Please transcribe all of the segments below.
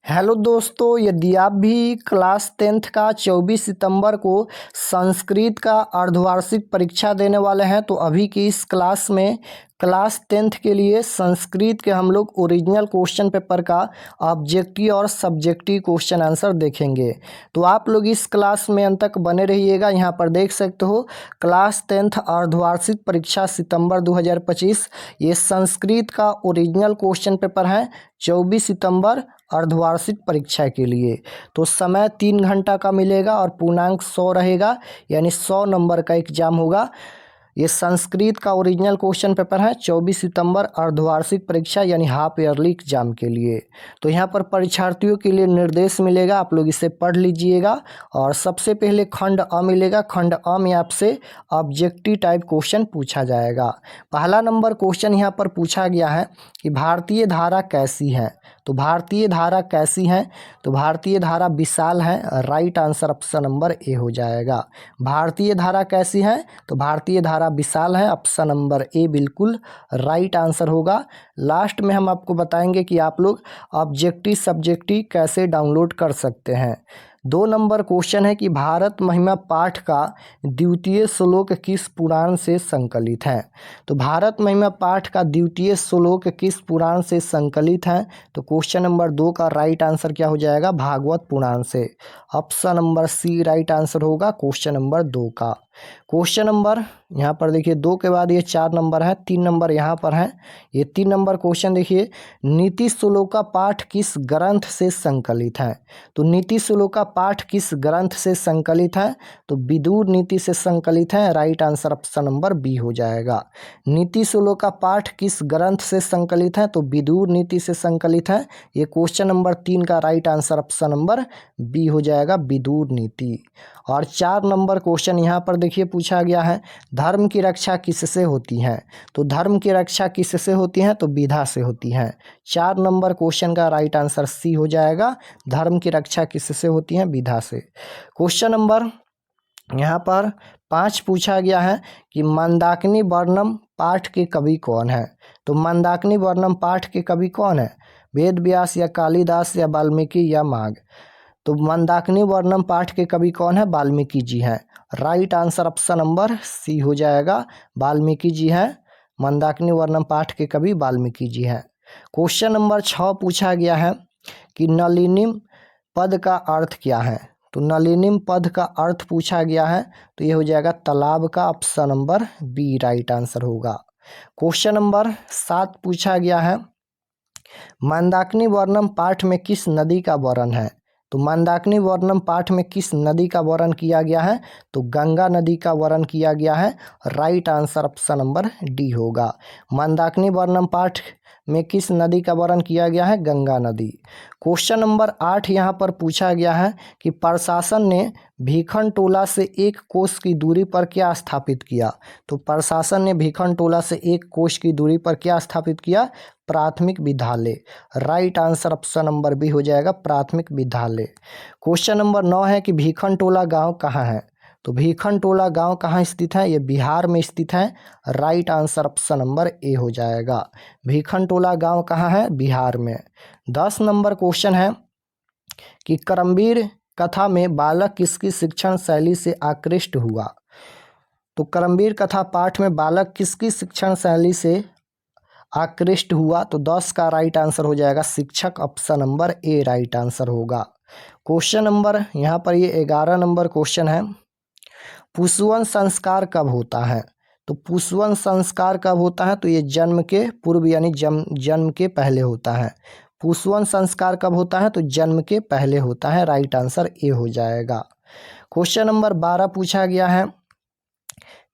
Hello दोस्तों, यदि आप भी क्लास 10th का 24 सितंबर को संस्कृत का अर्धवार्षिक परीक्षा देने वाले हैं तो अभी की इस क्लास में क्लास 10th के लिए संस्कृत के हम लोग ओरिजिनल क्वेश्चन पेपर का ऑब्जेक्टिव और सब्जेक्टिव क्वेश्चन आंसर देखेंगे। तो आप लोग इस क्लास में अंत तक बने रहिएगा। यहाँ पर देख सकते हो क्लास 10th अर्धवार्षिक परीक्षा सितंबर 2025 ये संस्कृत का ओरिजिनल क्वेश्चन पेपर है 24 सितंबर अर्धवार्षिक परीक्षा के लिए। तो समय 3 घंटा का मिलेगा और पूर्णांक 100 रहेगा, यानी 100 नंबर का एग्जाम होगा। ये संस्कृत का ओरिजिनल क्वेश्चन पेपर है 24 सितंबर अर्धवार्षिक परीक्षा यानी हाफ ईयरली एग्जाम के लिए। तो यहाँ पर परीक्षार्थियों के लिए निर्देश मिलेगा, आप लोग इसे पढ़ लीजिएगा। और सबसे पहले खंड अ मिलेगा। खंड अ में आपसे ऑब्जेक्टिव टाइप क्वेश्चन पूछा जाएगा। पहला नंबर क्वेश्चन यहाँ पर पूछा गया है कि भारतीय धारा कैसी है। तो भारतीय धारा कैसी है, तो भारतीय धारा विशाल है। राइट आंसर ऑप्शन नंबर ए हो जाएगा। भारतीय धारा कैसी है, तो भारतीय धारा विशाल है। ऑप्शन नंबर ए बिल्कुल राइट आंसर होगा। लास्ट में हम आपको बताएंगे कि आप लोग ऑब्जेक्टिव सब्जेक्टिव कैसे डाउनलोड कर सकते हैं। 2 नंबर क्वेश्चन है कि भारत महिमा पाठ का द्वितीय श्लोक किस पुराण से संकलित है। तो भारत महिमा पाठ का द्वितीय श्लोक किस पुराण से संकलित है, तो क्वेश्चन नंबर 2 का राइट आंसर क्या हो जाएगा, भागवत पुराण से। Option number C right answer होगा क्वेश्चन नंबर 2 का। क्वेश्चन नंबर यहाँ पर देखिए 2 के बाद ये 4 नंबर है, 3 नंबर यहाँ पर है। ये 3 नंबर क्वेश्चन देखिए, नीति श्लोका पाठ किस ग्रंथ से संकलित है। तो नीति श्लोका पाठ किस ग्रंथ से संकलित है, तो विदुर नीति से संकलित है। Right answer option number B हो जाएगा। नीति श्लोका पाठ किस ग्रंथ से संकलित है, तो विदुर नीति से संकलित है। ये क्वेश्चन नंबर 3 का right answer option number B हो जाएगा, विदुर नीति। और 4 नंबर क्वेश्चन यहाँ पर देखिए पूछा गया है, धर्म की रक्षा किससे होती है। तो धर्म की रक्षा किससे होती है, तो विधा से होती है। 4 नंबर क्वेश्चन का राइट आंसर सी हो जाएगा, धर्म की रक्षा किससे होती है, विधा से। क्वेश्चन नंबर यहाँ पर 5 पूछा गया है कि मंदाकिनी वर्णम पाठ के कवि कौन है। तो मंदाकिनी वर्णम पाठ के कवि कौन है, वेद व्यास या कालिदास या वाल्मीकि या माघ। तो मंदाकिनी वर्णम पाठ के कवि कौन है, वाल्मीकि जी हैं। Right answer option number C हो जाएगा, वाल्मीकि जी हैं। मंदाकिनी वर्णम पाठ के कवि वाल्मीकि जी हैं। क्वेश्चन नंबर 6 पूछा गया है कि नलिनीम पद का अर्थ क्या है। तो नलिनीम पद का अर्थ पूछा गया है, तो ये हो जाएगा तालाब का। Option number B right answer होगा। क्वेश्चन नंबर 7 पूछा गया है, मंदाकिनी वर्णम पाठ में किस नदी का वर्णन है। तो मंदाकिनी वर्णम पाठ में किस नदी का वर्णन किया गया है, तो गंगा नदी का वर्णन किया गया है। Right answer option number D होगा। मंदाकिनी वर्णम पाठ में किस नदी का वर्णन किया गया है, गंगा नदी। क्वेश्चन नंबर 8 यहाँ पर पूछा गया है कि प्रशासन ने भीखन टोला से 1 कोस की दूरी पर क्या स्थापित किया। तो प्रशासन ने भीखन टोला से 1 कोस की दूरी पर क्या स्थापित किया, प्राथमिक विद्यालय। Right answer option number B हो जाएगा, प्राथमिक विद्यालय। क्वेश्चन नंबर 9 है कि भीखन टोला गाँव कहाँ है। तो भीखन टोला गांव कहाँ स्थित है, ये बिहार में स्थित है। राइट आंसर ऑप्शन नंबर ए हो जाएगा, भीखन टोला गांव कहाँ है, बिहार में। 10 नंबर क्वेश्चन है कि करमवीर कथा में बालक किसकी शिक्षण शैली से आकृष्ट हुआ। तो करमवीर कथा पाठ में बालक किसकी शिक्षण शैली से आकृष्ट हुआ, तो 10 का राइट आंसर हो जाएगा शिक्षक। Option number A right answer होगा। क्वेश्चन नंबर यहाँ पर ये 11 नंबर क्वेश्चन है, पुष्पवन संस्कार कब होता है। तो पुष्पवन संस्कार कब होता है, तो ये जन्म के पूर्व यानी जन्म के पहले होता है। पुष्पवन संस्कार कब होता है, तो जन्म के पहले होता है। राइट आंसर ए हो जाएगा। क्वेश्चन नंबर 12 पूछा गया है,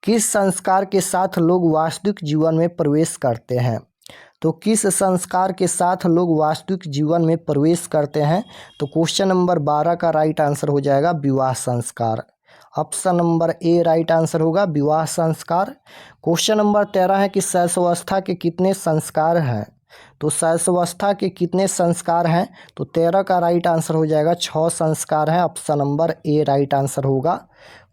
किस संस्कार के साथ लोग वास्तविक जीवन में प्रवेश करते हैं। तो किस संस्कार के साथ लोग वास्तविक जीवन में प्रवेश करते हैं, तो क्वेश्चन नंबर 12 का राइट आंसर हो जाएगा विवाह संस्कार। Option number A right answer होगा, विवाह संस्कार। क्वेश्चन नंबर 13 है कि शैशवावस्था के कितने संस्कार हैं। तो शैशवावस्था के कितने संस्कार हैं, तो 13 का राइट आंसर हो जाएगा 6 संस्कार हैं। Option number A right answer होगा।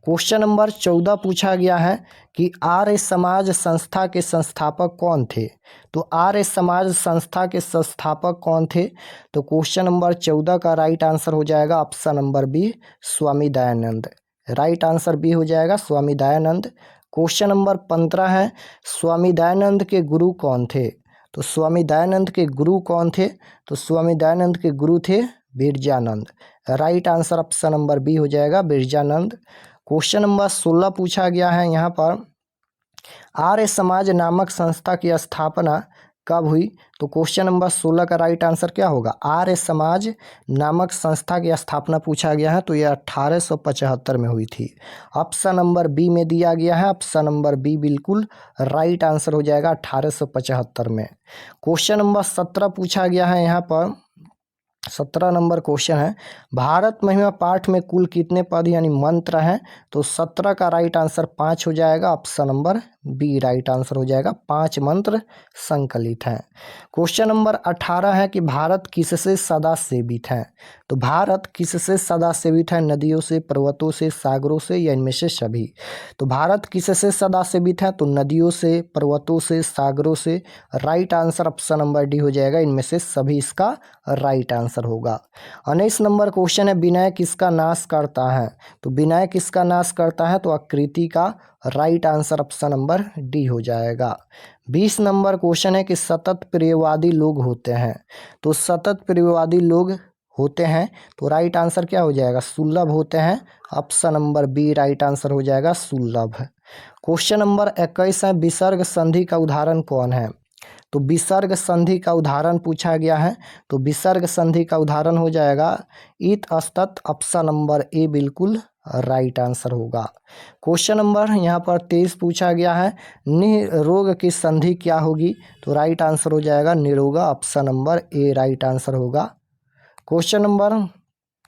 क्वेश्चन नंबर 14 पूछा गया है कि आर्य समाज संस्था के संस्थापक कौन थे। तो आर्य समाज संस्था के संस्थापक कौन थे, तो क्वेश्चन नंबर 14 का राइट आंसर हो जाएगा option number B, Swami Dayanand. Right answer B हो जाएगा स्वामी दयानंद। क्वेश्चन नंबर 15 है, स्वामी दयानंद के गुरु कौन थे। तो स्वामी दयानंद के गुरु कौन थे, तो स्वामी दयानंद के गुरु थे Birjanand. Right answer option number B हो जाएगा बिरजानंद। क्वेश्चन नंबर 16 पूछा गया है यहाँ पर, आर्य समाज नामक संस्था की स्थापना कब हुई। तो क्वेश्चन नंबर 16 का राइट आंसर क्या होगा, आर्य समाज नामक संस्था की स्थापना पूछा गया है, तो यह 1875 में हुई थी। ऑप्शन नंबर बी में दिया गया है, ऑप्शन नंबर बी बिल्कुल राइट आंसर हो जाएगा 1875 में। क्वेश्चन नंबर 17 पूछा गया है यहाँ पर, 17 नंबर क्वेश्चन है, भारत महिमा पाठ में कुल कितने पद यानी मंत्र हैं। तो 17 का राइट आंसर 5 हो जाएगा, option number B right answer हो जाएगा, 5 मंत्र संकलित हैं। क्वेश्चन नंबर 18 है कि भारत किससे सदा सेवित है। तो भारत किससे सदा सेवित है, नदियों से, पर्वतों से, सागरों से या इनमें से सभी। तो भारत किससे सदा सेवित है, तो नदियों से, पर्वतों से, सागरों से। Right answer option number D हो जाएगा, इनमें से सभी इसका राइट आंसर होगा। 19 नंबर क्वेश्चन है, विनय किसका नाश करता है। तो विनय किसका नाश करता है, तो आकृति का। Right answer option number D हो जाएगा। 20 नंबर क्वेश्चन है कि सतत प्रियवादी लोग होते हैं। तो सतत प्रियवादी लोग होते हैं, तो राइट आंसर क्या हो जाएगा, सुलभ होते हैं। Option number B right answer हो जाएगा, सुलभ। क्वेश्चन नंबर 21 है, विसर्ग संधि का उदाहरण कौन है। तो विसर्ग संधि का उदाहरण पूछा गया है, तो विसर्ग संधि का उदाहरण हो जाएगा इत अस्तत। ऑप्शन नंबर ए बिल्कुल राइट आंसर होगा। क्वेश्चन नंबर यहाँ पर 23 पूछा गया है, निरोग की संधि क्या होगी। तो राइट आंसर हो जाएगा निरोगा, option number A right answer होगा। क्वेश्चन नंबर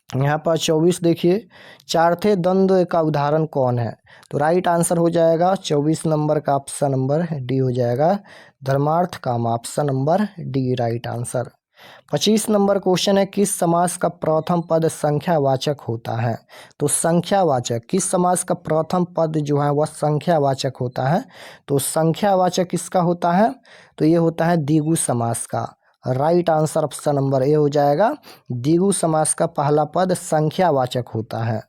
यहाँ पर 24 देखिए, चार्थे द्वंद्व का उदाहरण कौन है। तो राइट आंसर हो जाएगा 24 नंबर का ऑप्शन नंबर डी हो जाएगा, धर्मार्थ काम। Option number D right answer. 25 number question है, किस समास का प्रथम पद संख्यावाचक होता है। तो संख्यावाचक, किस समास का प्रथम पद जो है वह संख्यावाचक होता है। तो संख्यावाचक किसका होता है, तो ये होता है द्विगु समास का। राइट आंसर ऑप्शन नंबर ए हो जाएगा, द्विगु समास का पहला पद संख्यावाचक होता है।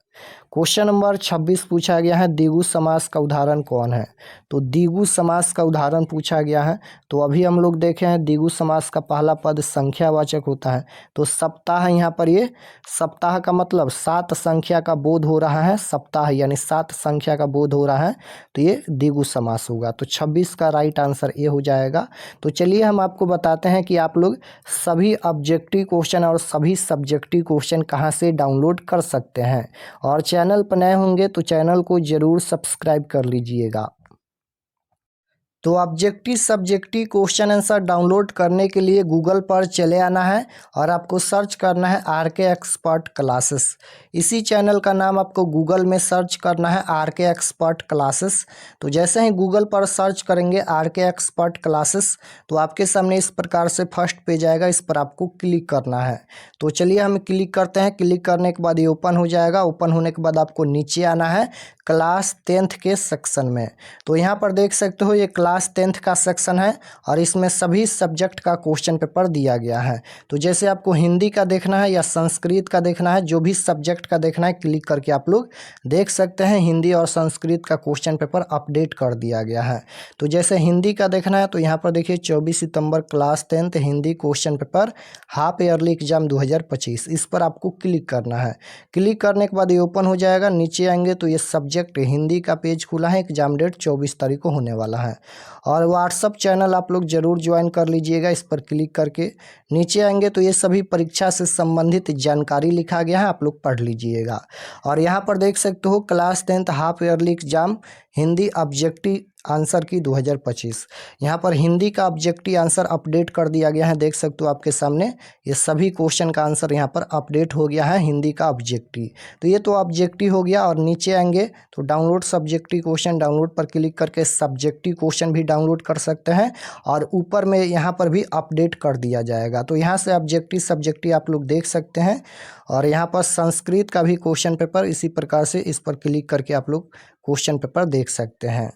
क्वेश्चन नंबर 26 पूछा गया है, द्विगु समास का उदाहरण कौन है। तो द्विगु समास का उदाहरण पूछा गया है, तो अभी हम लोग देखे हैं द्विगु समास का पहला पद संख्यावाचक होता है। तो सप्ताह, यहाँ पर ये सप्ताह का मतलब 7 संख्या का बोध हो रहा है, सप्ताह यानी 7 संख्या का बोध हो रहा है, तो ये द्विगु समास होगा। तो 26 का राइट आंसर ये हो जाएगा। तो चलिए हम आपको बताते हैं कि आप लोग सभी ऑब्जेक्टिव क्वेश्चन और सभी सब्जेक्टिव क्वेश्चन कहाँ से डाउनलोड कर सकते हैं। और चैनल पर नए होंगे तो चैनल को ज़रूर सब्सक्राइब कर लीजिएगा। तो objective subjective question answer download करने के लिए गूगल पर चले आना है और आपको सर्च करना है आर.के. Expert classes. इसी चैनल का नाम आपको गूगल में सर्च करना है आर.के. Expert classes. तो जैसे ही गूगल पर सर्च करेंगे आर.के. एक्सपर्ट क्लासेस, तो आपके सामने इस प्रकार से फर्स्ट पेज आएगा, इस पर आपको क्लिक करना है। तो चलिए हम क्लिक करते हैं। क्लिक करने के बाद ये ओपन हो जाएगा। ओपन होने के बाद आपको नीचे आना है क्लास 10th के सेक्शन में। तो यहाँ पर देख सकते हो ये क्लास 10th का सेक्शन है और इसमें सभी सब्जेक्ट का क्वेश्चन पेपर दिया गया है। तो जैसे आपको हिंदी का देखना है या संस्कृत का देखना है, जो भी सब्जेक्ट का देखना है, क्लिक करके आप लोग देख सकते हैं। हिंदी और संस्कृत का क्वेश्चन पेपर अपडेट कर दिया गया है। तो जैसे हिंदी का देखना है तो यहाँ पर देखिए 24 सितंबर class 10th Hindi question paper half yearly exam 2025, इस पर आपको क्लिक करना है। क्लिक करने के बाद ये ओपन हो जाएगा। नीचे आएंगे तो ये सब्जेक्ट हिंदी का पेज खुला है। एग्जाम डेट 24 तारीख को होने वाला है। और व्हाट्सअप चैनल आप लोग जरूर ज्वाइन कर लीजिएगा। इस पर क्लिक करके नीचे आएंगे तो ये सभी परीक्षा से संबंधित जानकारी लिखा गया है, आप लोग पढ़ लीजिएगा। और यहाँ पर देख सकते हो class 10th half yearly exam Hindi objective answer की 2025। यहाँ पर हिंदी का ऑब्जेक्टिव आंसर अपडेट कर दिया गया है, देख सकते हो आपके सामने ये सभी क्वेश्चन का आंसर यहाँ पर अपडेट हो गया है हिंदी का ऑब्जेक्टिव। तो ये तो ऑब्जेक्टिव हो गया, और नीचे आएंगे तो डाउनलोड सब्जेक्टिव क्वेश्चन, डाउनलोड पर क्लिक करके सब्जेक्टिव क्वेश्चन भी डाउनलोड कर सकते हैं, और ऊपर में यहाँ पर भी अपडेट कर दिया जाएगा। तो यहाँ से ऑब्जेक्टिव सब्जेक्टिव आप लोग देख सकते हैं, और यहाँ पर संस्कृत का भी क्वेश्चन पेपर इसी प्रकार से इस पर क्लिक करके आप लोग क्वेश्चन पेपर देख सकते हैं।